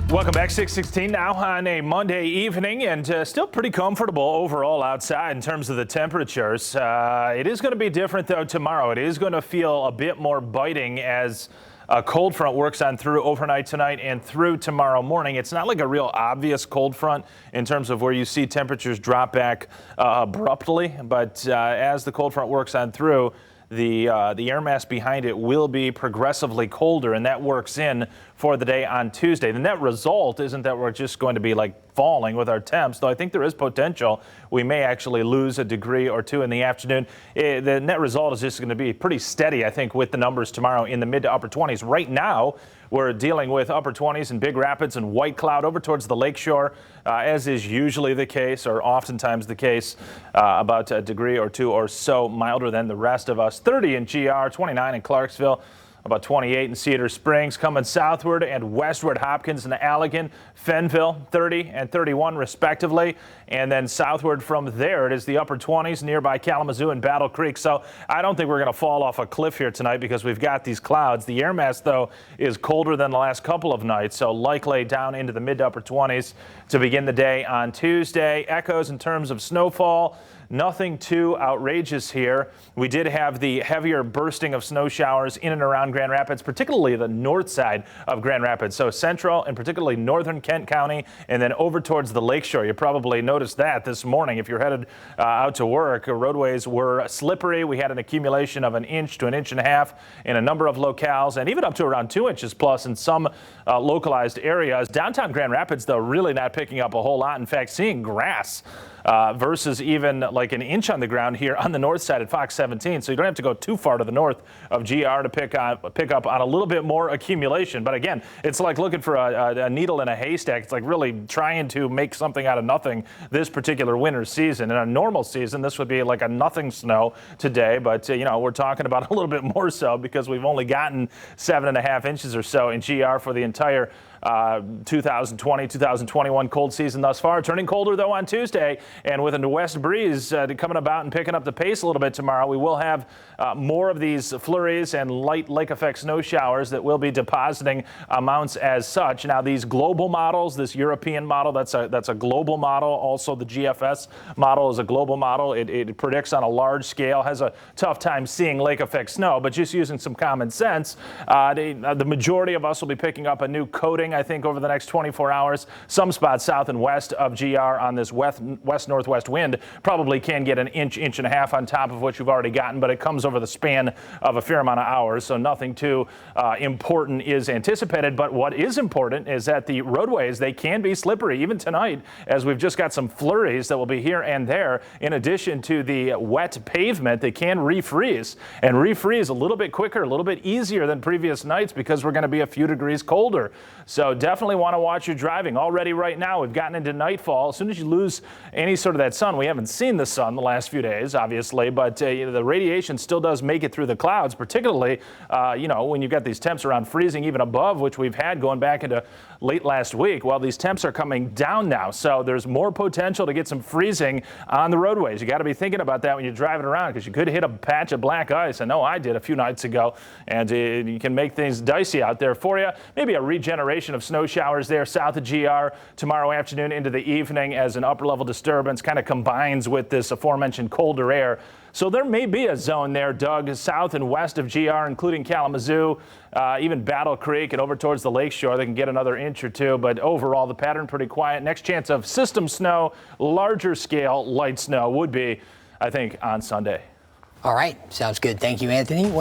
Welcome back. 6:16 now on a Monday evening, and still pretty comfortable overall outside in terms of the temperatures. It is going to be different, though, tomorrow. It is going to feel a bit more biting as a cold front works on through overnight tonight and through tomorrow morning. It's not like a real obvious cold front in terms of where you see temperatures drop back abruptly, but as the cold front works on through, the air mass behind it will be progressively colder, and that works in for the day on Tuesday. The net result isn't that we're just going to be like falling with our temps, though I think there is potential we may actually lose a degree or two in the afternoon. The net result is just going to be pretty steady, I think, with the numbers tomorrow in the mid to upper 20s. Right now, we're dealing with upper 20s in Big Rapids and White Cloud over towards the lakeshore, as is usually the case, or oftentimes the case, about a degree or two or so milder than the rest of us. 30 in GR, 29 in Clarksville, about 28 in Cedar Springs. Coming southward and westward, Hopkins and Allegan, Fenville, 30 and 31 respectively. And then southward from there, it is the upper 20s nearby Kalamazoo and Battle Creek. So I don't think we're going to fall off a cliff here tonight because we've got these clouds. The air mass, though, is colder than the last couple of nights, so likely down into the mid to upper 20s to begin the day on Tuesday. Echoes in terms of snowfall. Nothing too outrageous here. We did have the heavier bursting of snow showers in and around Grand Rapids, particularly the north side of Grand Rapids. So central and particularly northern Kent County, and then over towards the lakeshore. You probably noticed that this morning if you're headed out to work. Roadways were slippery. We had an accumulation of 1 inch to 1.5 inches in a number of locales, and even up to around 2 inches plus in some localized areas. Downtown Grand Rapids, though, really not picking up a whole lot. In fact, seeing grass versus even like 1 inch on the ground here on the north side at Fox 17. So you don't have to go too far to the north of GR to pick up on a little bit more accumulation. But again, it's like looking for a needle in a haystack. It's like really trying to make something out of nothing this particular winter season. In a normal season, this would be like a nothing snow today. But, you know, we're talking about a little bit more so because we've only gotten 7.5 inches or so in GR for the entire 2020-2021 cold season thus far. Turning colder, though, on Tuesday, and with a west breeze coming about and picking up the pace a little bit tomorrow, we will have more of these flurries and light lake effect snow showers that will be depositing amounts as such. Now, these global models, this European model, that's a global model. Also, the GFS model is a global model. It predicts on a large scale, has a tough time seeing lake effect snow, but just using some common sense, the majority of us will be picking up a new coating, I think, over the next 24 hours. Some spots south and west of GR on this west-northwest wind probably can get 1 inch, 1.5 inches on top of what you've already gotten, but it comes over the span of a fair amount of hours, so nothing too important is anticipated. But what is important is that the roadways, they can be slippery even tonight, as we've just got some flurries that will be here and there. In addition to the wet pavement, they can refreeze, and refreeze a little bit quicker, a little bit easier than previous nights because we're going to be a few degrees colder. So definitely want to watch your driving. Already right now, we've gotten into nightfall. As soon as you lose any sort of that sun, we haven't seen the sun the last few days, obviously, but the radiation still does make it through the clouds, particularly, you know, when you've got these temps around freezing, even above, which we've had going back into late last week. Well, these temps are coming down now, so there's more potential to get some freezing on the roadways. You got to be thinking about that when you're driving around, because you could hit a patch of black ice. I know I did a few nights ago, and you can make things dicey out there for you. Maybe a regeneration of snow showers there south of GR tomorrow afternoon into the evening as an upper level disturbance kind of combines with this aforementioned colder air. So there may be a zone there, Doug, south and west of GR, including Kalamazoo, even Battle Creek and over towards the lakeshore. They can get another inch or two, but overall the pattern pretty quiet. Next chance of system snow, larger scale light snow would be, I think, on Sunday. All right. Sounds good. Thank you, Anthony.